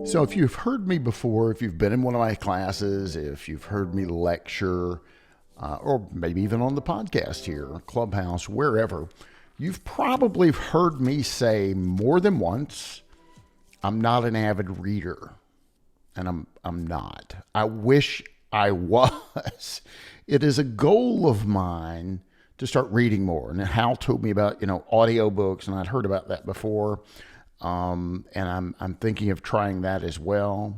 So if you've heard me before, if you've been in one of my classes, if you've heard me lecture, or maybe even on the podcast here, Clubhouse, wherever, you've probably heard me say more than once, I'm not an avid reader. And I'm not. I wish I was. It is a goal of mine to start reading more. And Hal told me about, audiobooks, and I'd heard about that before. And I'm thinking of trying that as well.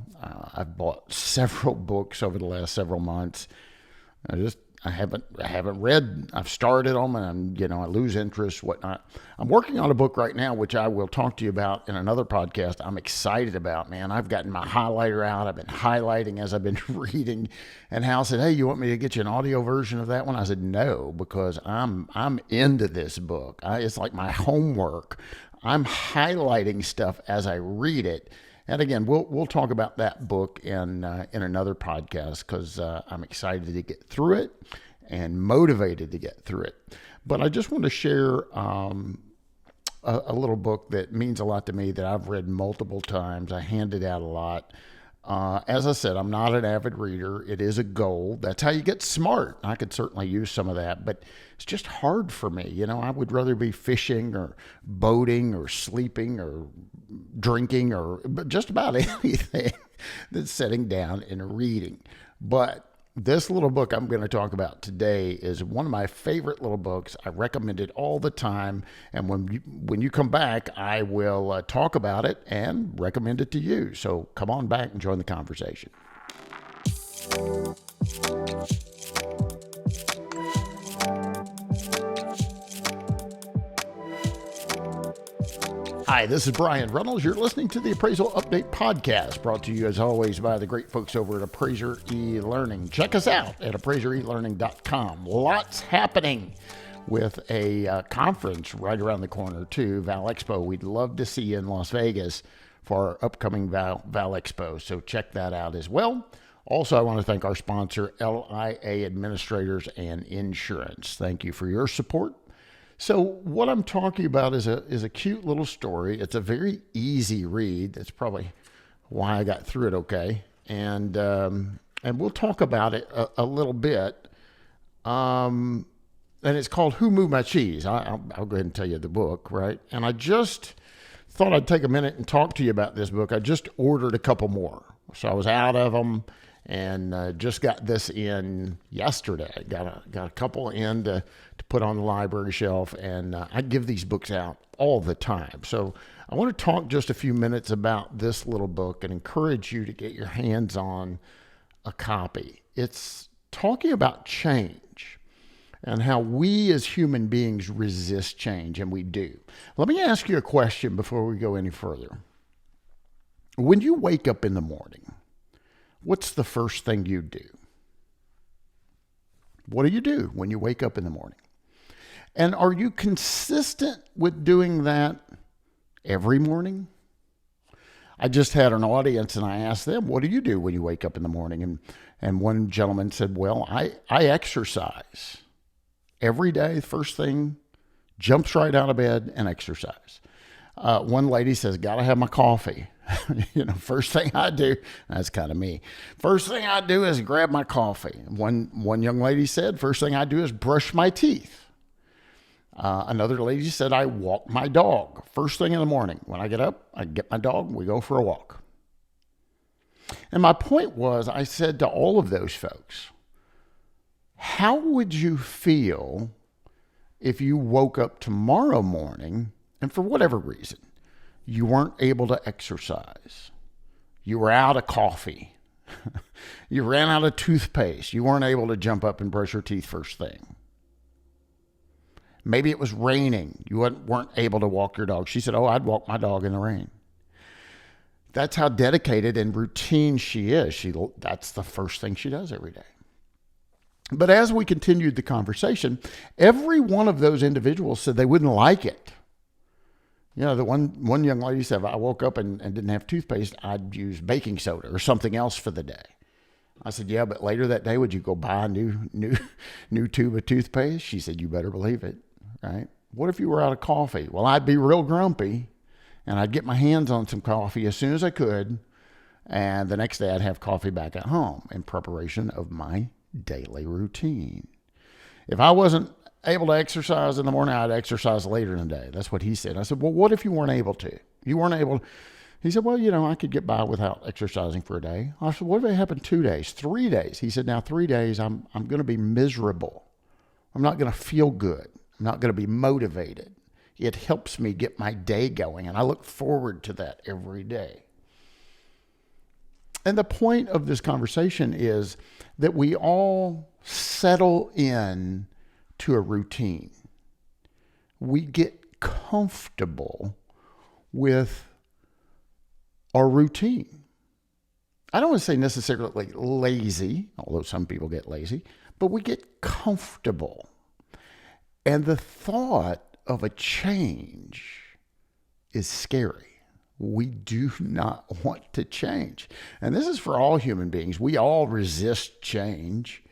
I've bought several books over the last several months. I haven't read. I've started them, and I lose interest, whatnot. I'm working on a book right now, which I will talk to you about in another podcast. I'm excited about, man. I've gotten my highlighter out. I've been highlighting as I've been reading. And Hal said, "Hey, you want me to get you an audio version of that one?" I said, "No, because I'm into this book. It's like my homework. I'm highlighting stuff as I read it." And again, we'll talk about that book in another podcast, because I'm excited to get through it and motivated to get through it. But I just want to share a little book that means a lot to me, that I've read multiple times. I hand it out a lot. As I said, I'm not an avid reader. It is a goal. That's how you get smart. I could certainly use some of that, but it's just hard for me. I would rather be fishing or boating or sleeping or drinking or just about anything than sitting down and reading. But this little book I'm going to talk about today is one of my favorite little books. I recommend it all the time. And when you come back, I will talk about it and recommend it to you. So come on back and join the conversation. Hi, this is Bryan Reynolds. You're listening to the Appraisal Update Podcast, brought to you as always by the great folks over at Appraiser eLearning. Check us out at appraisereLearning.com. Lots happening with a conference right around the corner too, Val Expo. We'd love to see you in Las Vegas for our upcoming Val Expo, so check that out as well. Also, I want to thank our sponsor, LIA Administrators and Insurance. Thank you for your support. So what I'm talking about is a cute little story. It's a very easy read. That's probably why I got through it okay. And we'll talk about it a little bit. And it's called Who Moved My Cheese? I'll go ahead and tell you the book, right? And I just thought I'd take a minute and talk to you about this book. I just ordered a couple more. So I was out of them and just got this in yesterday. Got a couple in to put on the library shelf, and I give these books out all the time. So I want to talk just a few minutes about this little book and encourage you to get your hands on a copy. It's talking about change and how we as human beings resist change, and we do. Let me ask you a question before we go any further. When you wake up in the morning, what's the first thing you do? What do you do when you wake up in the morning? And are you consistent with doing that every morning? I just had an audience and I asked them, what do you do when you wake up in the morning? And one gentleman said, well, I exercise every day. First thing, jumps right out of bed and exercise. One lady says, gotta have my coffee. First thing I do, that's kind of me. First thing I do is grab my coffee. One young lady said, first thing I do is brush my teeth. Another lady said, I walk my dog. First thing in the morning, when I get up, I get my dog, we go for a walk. And my point was, I said to all of those folks, how would you feel if you woke up tomorrow morning and for whatever reason, you weren't able to exercise? You were out of coffee. You ran out of toothpaste. You weren't able to jump up and brush your teeth first thing. Maybe it was raining. You weren't able to walk your dog. She said, oh, I'd walk my dog in the rain. That's how dedicated and routine she is. That's the first thing she does every day. But as we continued the conversation, every one of those individuals said they wouldn't like it. The one young lady said, if I woke up and didn't have toothpaste, I'd use baking soda or something else for the day. I said, yeah, but later that day, would you go buy a new tube of toothpaste? She said, you better believe it, right? What if you were out of coffee? Well, I'd be real grumpy and I'd get my hands on some coffee as soon as I could, And the next day I'd have coffee back at home in preparation of my daily routine. If I wasn't able to exercise in the morning, I'd exercise later in the day. That's what he said. I said, well, what if you weren't able to? You weren't able to. He said, well, I could get by without exercising for a day. I said, what if it happened 2 days, 3 days? He said, now 3 days, I'm going to be miserable. I'm not going to feel good. I'm not going to be motivated. It helps me get my day going, and I look forward to that every day. And the point of this conversation is that we all settle in to a routine. We get comfortable with our routine. I don't want to say necessarily lazy, although some people get lazy, but we get comfortable. And the thought of a change is scary. We do not want to change. And this is for all human beings. We all resist change.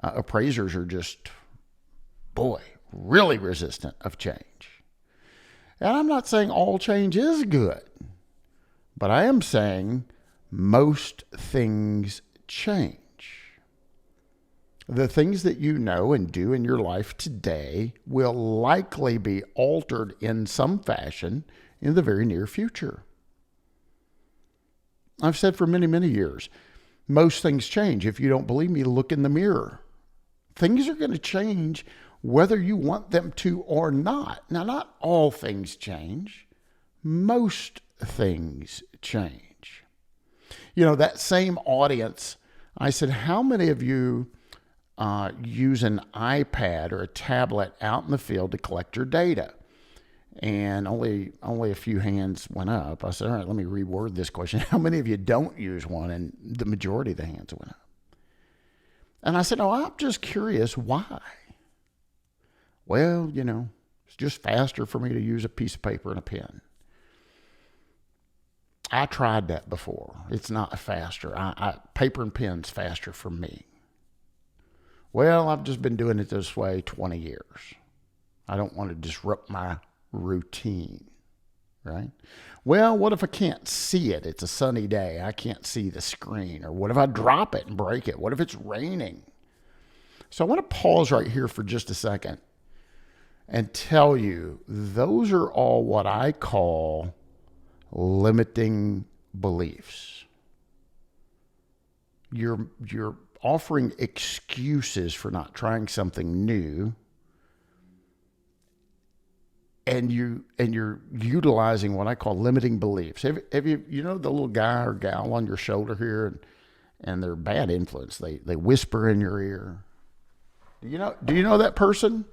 Appraisers are just, really resistant of change. And I'm not saying all change is good, but I am saying most things change. The things that you know and do in your life today will likely be altered in some fashion in the very near future. I've said for many, many years, most things change. If you don't believe me, look in the mirror. Things are going to change whether you want them to or not. Now, not all things change. Most things change. That same audience, I said, how many of you use an iPad or a tablet out in the field to collect your data? And only a few hands went up. I said, all right, let me reword this question. How many of you don't use one? And the majority of the hands went up. And I said, I'm just curious, why? Well, it's just faster for me to use a piece of paper and a pen. I tried that before. It's not faster. Paper and pen's faster for me. Well, I've just been doing it this way 20 years. I don't want to disrupt my routine, right? Well, what if I can't see it? It's a sunny day. I can't see the screen. Or what if I drop it and break it? What if it's raining? So I want to pause right here for just a second and tell you those are all what I call limiting beliefs. You're offering excuses for not trying something new. And you're utilizing what I call limiting beliefs. Have you the little guy or gal on your shoulder here, and they're bad influence. They whisper in your ear. Do you know that person?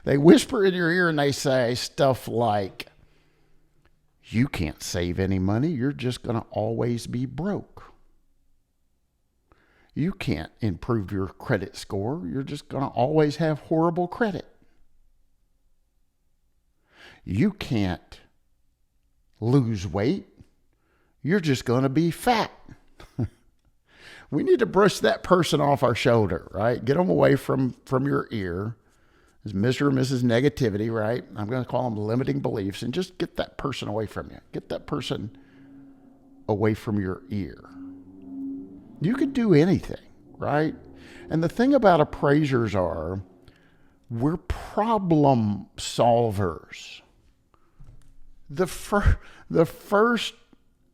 They whisper in your ear and they say stuff like, "You can't save any money. You're just going to always be broke. You can't improve your credit score. You're just going to always have horrible credit. You can't lose weight. You're just going to be fat." We need to brush that person off our shoulder, right? Get them away from your ear. As Mr. or Mrs. Negativity, right? I'm going to call them limiting beliefs, and just get that person away from you. Get that person away from your ear. You could do anything, right? And the thing about appraisers are, we're problem solvers. The first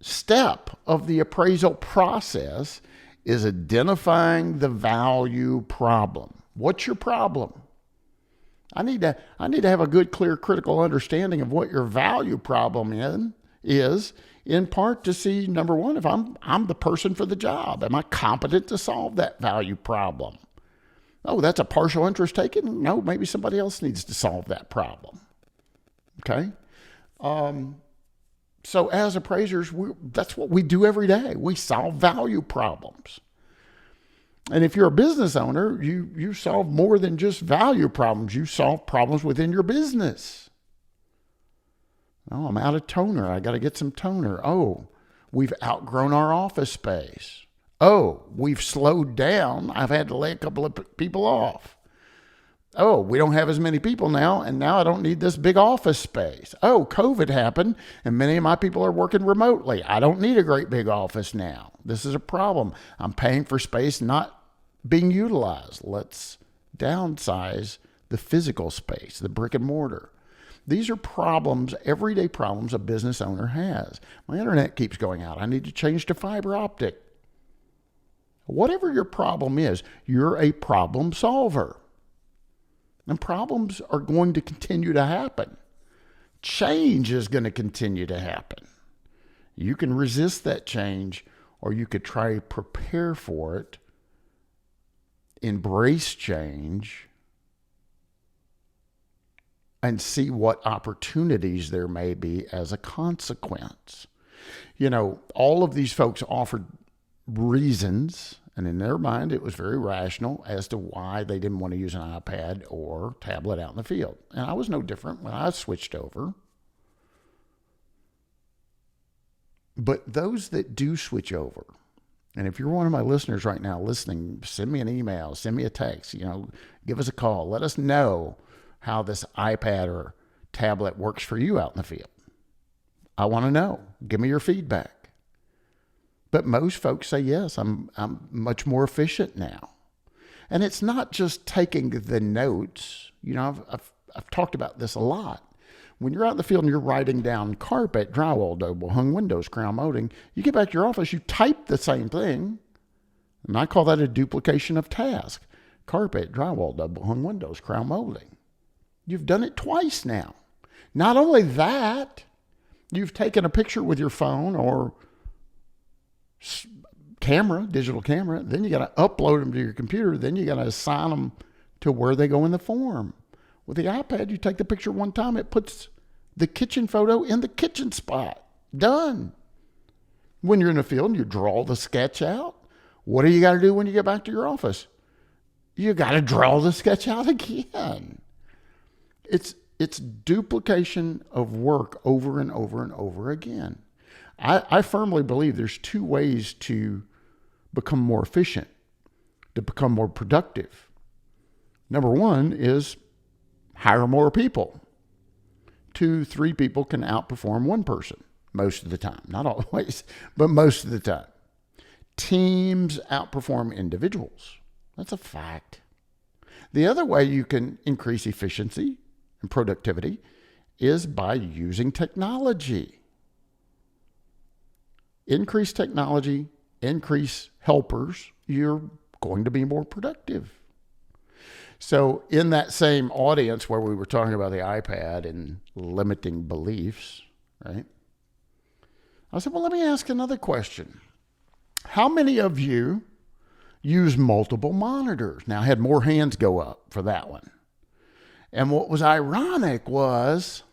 step of the appraisal process is identifying the value problem. What's your problem? I need to have a good, clear, critical understanding of what your value problem is, in part to see, number one, if I'm the person for the job. Am I competent to solve that value problem? Oh, that's a partial interest taken? No, maybe somebody else needs to solve that problem. Okay? So as appraisers, that's what we do every day. We solve value problems. And if you're a business owner, you solve more than just value problems. You solve problems within your business. Oh, I'm out of toner. I got to get some toner. Oh, we've outgrown our office space. Oh, we've slowed down. I've had to lay a couple of people off. Oh, we don't have as many people now, and now I don't need this big office space. Oh, COVID happened, and many of my people are working remotely. I don't need a great big office now. This is a problem. I'm paying for space not being utilized. Let's downsize the physical space, the brick and mortar. These are problems, everyday problems a business owner has. My internet keeps going out. I need to change to fiber optic. Whatever your problem is, you're a problem solver. And problems are going to continue to happen. Change is going to continue to happen. You can resist that change, or you could try to prepare for it, embrace change, and see what opportunities there may be as a consequence. You know, all of these folks offered reasons, and in their mind, it was very rational as to why they didn't want to use an iPad or tablet out in the field. And I was no different when I switched over. But those that do switch over, and if you're one of my listeners right now listening, send me an email, send me a text, give us a call. Let us know how this iPad or tablet works for you out in the field. I want to know. Give me your feedback. But most folks say, yes, I'm much more efficient now. And it's not just taking the notes. I've talked about this a lot. When you're out in the field and you're writing down carpet, drywall, double hung windows, crown molding, you get back to your office, you type the same thing. And I call that a duplication of task. Carpet, drywall, double hung windows, crown molding. You've done it twice now. Not only that, you've taken a picture with your phone or camera, digital camera, then you got to upload them to your computer, then you got to assign them to where they go in the form. With the iPad, you take the picture one time, it puts the kitchen photo in the kitchen spot. Done. When you're in the field and you draw the sketch out, what do you got to do when you get back to your office? You got to draw the sketch out again. It's duplication of work over and over and over again. I firmly believe there's two ways to become more efficient, to become more productive. Number one is hire more people. 2-3 people can outperform one person most of the time. Not always, but most of the time. Teams outperform individuals. That's a fact. The other way you can increase efficiency and productivity is by using technology. Increase technology, increase helpers, you're going to be more productive. So in that same audience where we were talking about the iPad and limiting beliefs, right? I said, well, let me ask another question. How many of you use multiple monitors? Now, I had more hands go up for that one. And what was ironic was,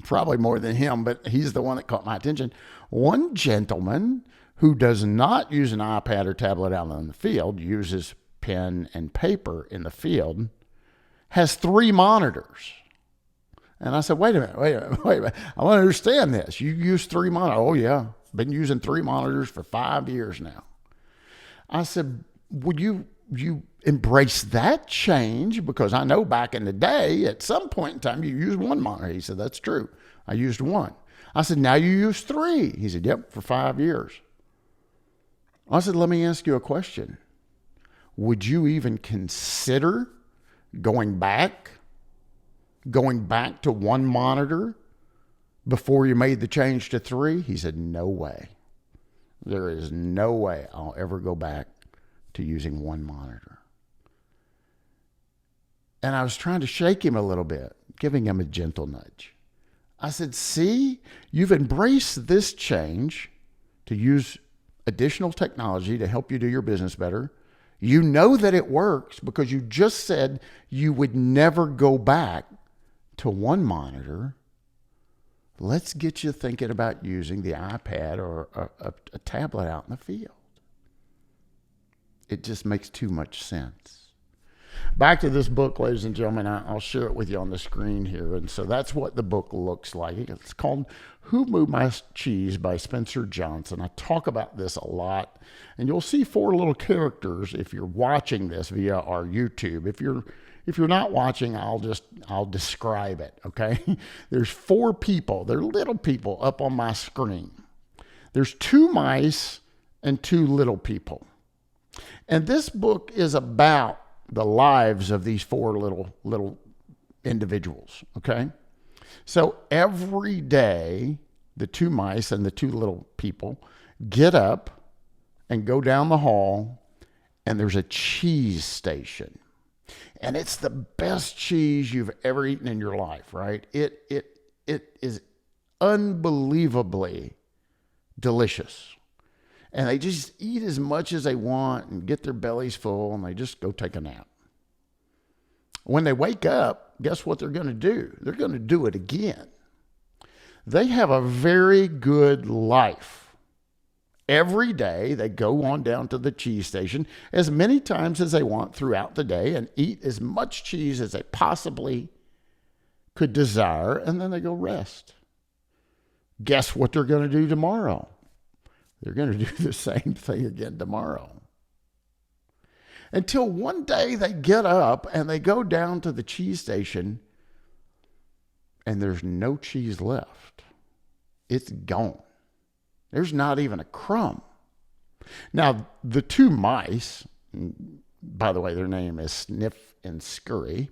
probably more than him, but he's the one that caught my attention. One gentleman who does not use an iPad or tablet out in the field, uses pen and paper in the field, has 3 monitors. And I said, wait a minute. I want to understand this. You use 3 monitors. Oh, yeah. Been using 3 monitors for 5 years now. I said, would you embrace that change? Because I know back in the day, at some point in time, you used 1 monitor. He said, that's true. I used 1. I said, now you use 3. He said, yep, for 5 years. I said, let me ask you a question. Would you even consider going back to 1 monitor before you made the change to 3? He said, no way. There is no way I'll ever go back to using 1 monitor. And I was trying to shake him a little bit, giving him a gentle nudge. I said, see, you've embraced this change to use additional technology to help you do your business better. You know that it works because you just said you would never go back to 1 monitor. Let's get you thinking about using the iPad or a tablet out in the field. It just makes too much sense. Back to this book, ladies and gentlemen. I'll share it with you on the screen here. And so that's what the book looks like. It's called Who Moved My Cheese by Spencer Johnson. I talk about this a lot. And you'll see four little characters if you're watching this via our YouTube. If you're not watching, I'll describe it, okay? There's four people. They're little people up on my screen. There's two mice and two little people. And this book is about the lives of these four little individuals, okay? So every day, the two mice and the two little people get up and go down the hall, and there's a cheese station. And it's the best cheese you've ever eaten in your life, right? It is unbelievably delicious. And they just eat as much as they want and get their bellies full, and they just go take a nap. When they wake up, guess what they're going to do? They're going to do it again. They have a very good life. Every day, they go on down to the cheese station as many times as they want throughout the day and eat as much cheese as they possibly could desire, and then they go rest. Guess what they're going to do tomorrow? They're going to do the same thing again tomorrow. Until one day they get up and they go down to the cheese station and there's no cheese left. It's gone. There's not even a crumb. Now, the two mice, by the way, their name is Sniff and Scurry,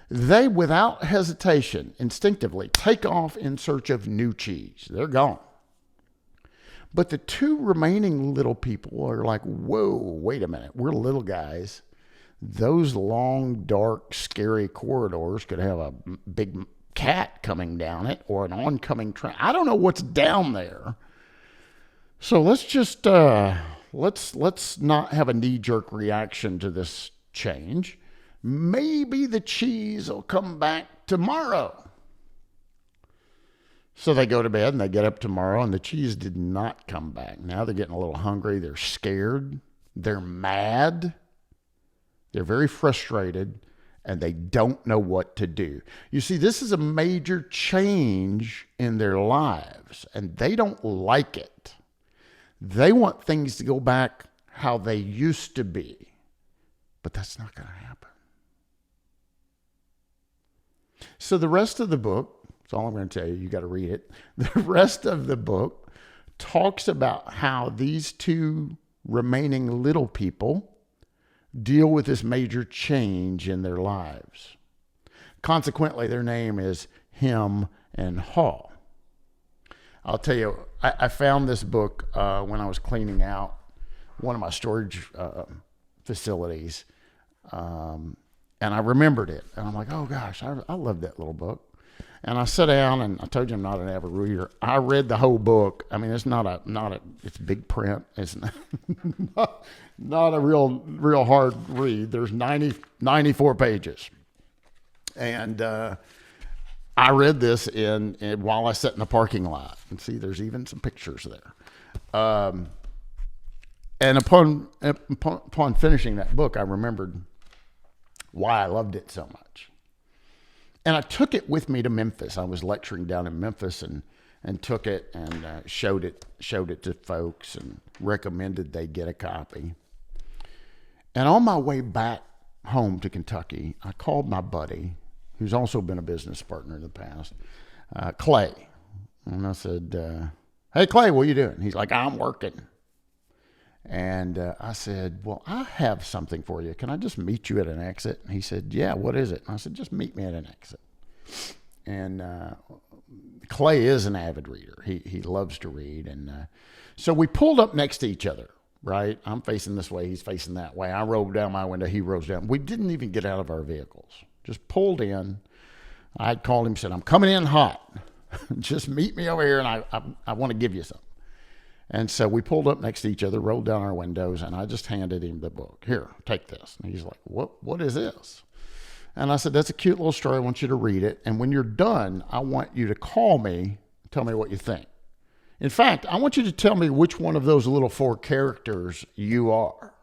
they, without hesitation, instinctively take off in search of new cheese. They're gone. But the two remaining little people are like, whoa, wait a minute. We're little guys. Those long, dark, scary corridors could have a big cat coming down it or an oncoming train. I don't know what's down there. So let's just, let's not have a knee-jerk reaction to this change. Maybe the cheese will come back tomorrow. So they go to bed and they get up tomorrow and the cheese did not come back. Now they're getting a little hungry. They're scared. They're mad. They're very frustrated and they don't know what to do. You see, this is a major change in their lives and they don't like it. They want things to go back how they used to be, but that's not going to happen. So the rest of the book, that's all I'm going to tell you. You got to read it. The rest of the book talks about how these two remaining little people deal with this major change in their lives. Consequently, their name is Him and Haw. I'll tell you, I found this book when I was cleaning out one of my storage facilities, and I remembered it. And I'm like, oh gosh, I love that little book. And I sat down and I told you I'm not an avid reader. I read the whole book. I mean, it's it's big print. It's not a real hard read. There's 94 pages. And I read this in while I sat in the parking lot. And see, there's even some pictures there. And upon finishing that book, I remembered why I loved it so much. And I took it with me to Memphis. I was lecturing down in Memphis and took it and showed it to folks and recommended they get a copy. And on my way back home to Kentucky, I called my buddy, who's also been a business partner in the past, Clay. And I said, hey, Clay, what are you doing? He's like, I'm working. And I said, well, I have something for you. Can I just meet you at an exit? And he said, yeah, what is it? And I said, just meet me at an exit. And Clay is an avid reader. He loves to read. And so we pulled up next to each other, right? I'm facing this way. He's facing that way. I rolled down my window. He rolls down. We didn't even get out of our vehicles. Just pulled in. I called him, said, I'm coming in hot. Just meet me over here, and I want to give you something. And so we pulled up next to each other, rolled down our windows, and I just handed him the book. Here, take this. And he's like, what is this? And I said, that's a cute little story. I want you to read it. And when you're done, I want you to call me and tell me what you think. In fact, I want you to tell me which one of those little four characters you are.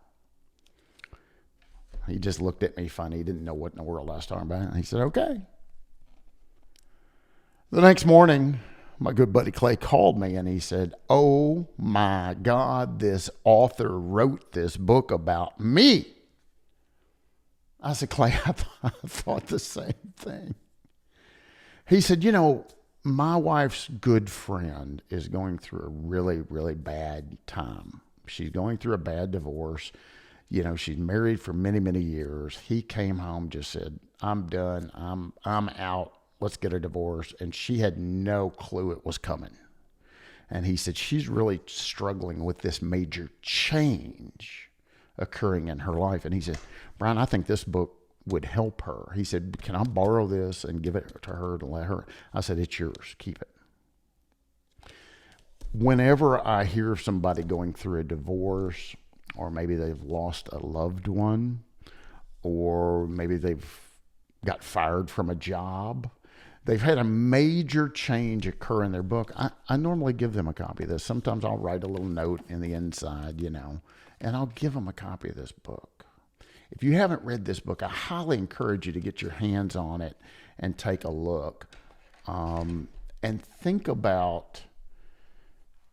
He just looked at me funny. He didn't know what in the world I was talking about. And he said, okay. The next morning, my good buddy Clay called me and he said, oh my God, this author wrote this book about me. I said, Clay, I thought the same thing. He said, my wife's good friend is going through a really, really bad time. She's going through a bad divorce. She's married for many, many years. He came home, just said, I'm done. I'm out. Let's get a divorce. And she had no clue it was coming. And he said, she's really struggling with this major change occurring in her life. And he said, Bryan, I think this book would help her. He said, can I borrow this and give it to her to let her? I said, it's yours. Keep it. Whenever I hear of somebody going through a divorce, or maybe they've lost a loved one, or maybe they've got fired from a job, they've had a major change occur in their book, I normally give them a copy of this. Sometimes I'll write a little note in the inside, and I'll give them a copy of this book. If you haven't read this book, I highly encourage you to get your hands on it and take a look. And think about,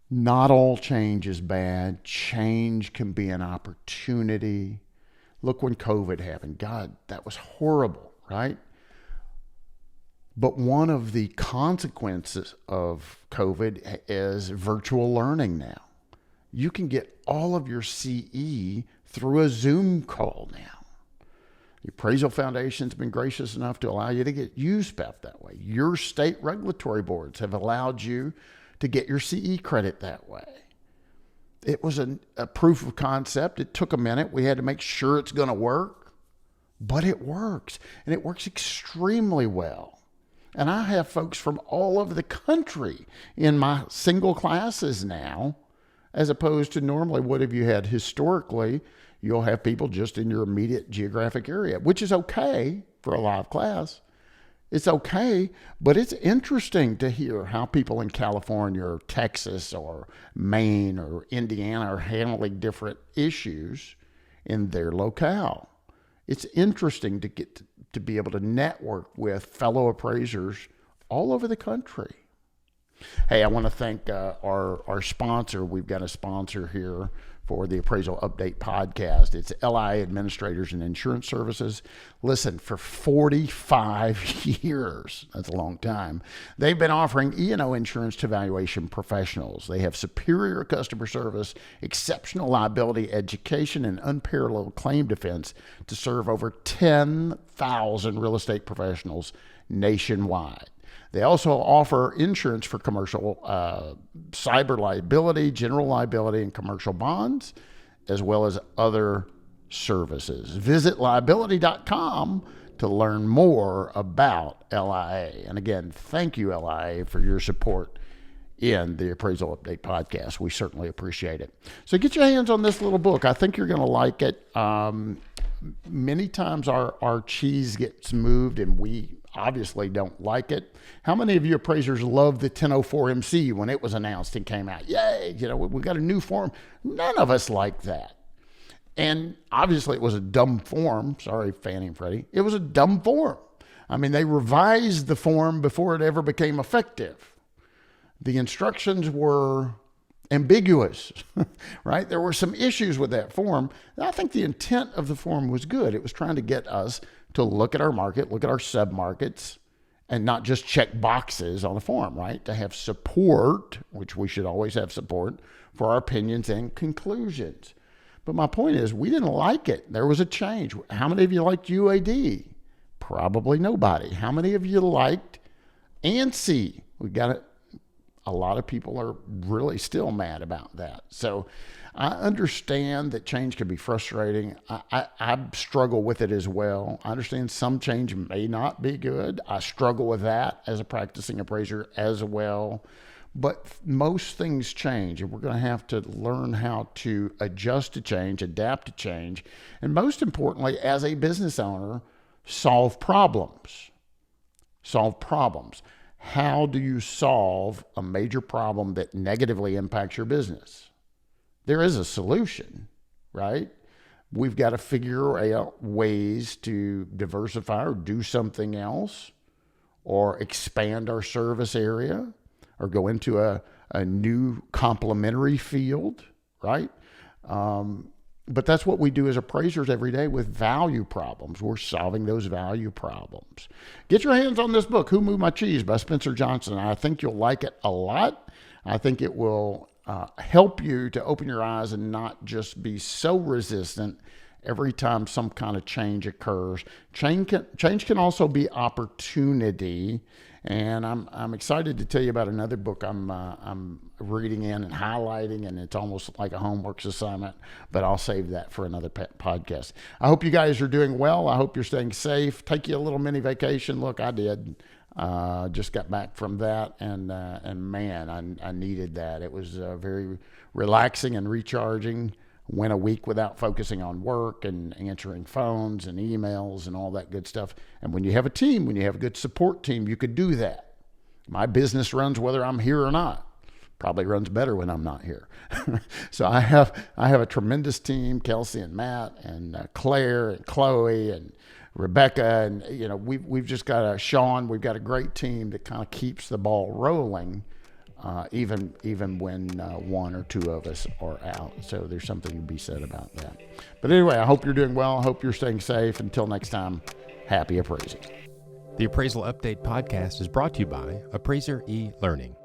not all change is bad. Change can be an opportunity. Look when COVID happened. God, that was horrible, right? But one of the consequences of COVID is virtual learning now. You can get all of your CE through a Zoom call now. The Appraisal Foundation's been gracious enough to allow you to get USPEP that way. Your state regulatory boards have allowed you to get your CE credit that way. It was a proof of concept. It took a minute. We had to make sure it's going to work, but it works, and it works extremely well. And I have folks from all over the country in my single classes now, as opposed to normally what have you had historically. You'll have people just in your immediate geographic area, which is okay for a live class. It's okay, but it's interesting to hear how people in California or Texas or Maine or Indiana are handling different issues in their locale. It's interesting to get to be able to network with fellow appraisers all over the country. Hey, I want to thank our sponsor. We've got a sponsor here for the Appraisal Update podcast. It's LI Administrators and Insurance Services. Listen, for 45 years, that's a long time, they've been offering E&O insurance to valuation professionals. They have superior customer service, exceptional liability education, and unparalleled claim defense to serve over 10,000 real estate professionals nationwide. They also offer insurance for commercial cyber liability, general liability, and commercial bonds, as well as other services. Visit liability.com to learn more about LIA. And again, thank you, LIA, for your support in the Appraisal Update podcast. We certainly appreciate it. So get your hands on this little book. I think you're going to like it. Many times our cheese gets moved and we obviously don't like it. How many of you appraisers loved the 1004 MC when it was announced and came out? Yay, we got a new form. None of us like that. And obviously it was a dumb form. Sorry, Fannie and Freddie. It was a dumb form. I mean, they revised the form before it ever became effective. The instructions were ambiguous, right? There were some issues with that form. I think the intent of the form was good. It was trying to get us to look at our market, look at our sub-markets, and not just check boxes on a form, right? To have support, which we should always have support, for our opinions and conclusions. But my point is, we didn't like it. There was a change. How many of you liked UAD? Probably nobody. How many of you liked ANSI? We got it. A lot of people are really still mad about that. So I understand that change can be frustrating. I struggle with it as well. I understand some change may not be good. I struggle with that as a practicing appraiser as well. But most things change, and we're going to have to learn how to adjust to change, adapt to change, and most importantly, as a business owner, solve problems. Solve problems. How do you solve a major problem that negatively impacts your business? There is a solution, right? we've got to figure out ways to diversify or do something else or expand our service area or go into a new complementary field, right? But that's what we do as appraisers every day with value problems. We're solving those value problems. Get your hands on this book, Who Moved My Cheese by Spencer Johnson. I think you'll like it a lot. I think it will help you to open your eyes and not just be so resistant every time some kind of change occurs. Change can also be opportunity. And I'm excited to tell you about another book I'm reading in and highlighting, and it's almost like a homework assignment, but I'll save that for another podcast. I hope you guys are doing well. I hope you're staying safe. Take you a little mini vacation. Look, I did. Just got back from that, and man, I needed that. It was very relaxing and recharging. Went a week without focusing on work and answering phones and emails and all that good stuff. And when you have a team, when you have a good support team, you could do that. My business runs whether I'm here or not. Probably runs better when I'm not here. So I have a tremendous team, Kelsey and Matt and Claire and Chloe and Rebecca, and we've just got Sean. We've got a great team that kind of keeps the ball rolling. Even when one or two of us are out. So there's something to be said about that. But anyway, I hope you're doing well. I hope you're staying safe. Until next time, happy appraising. The Appraisal Update podcast is brought to you by Appraiser eLearning.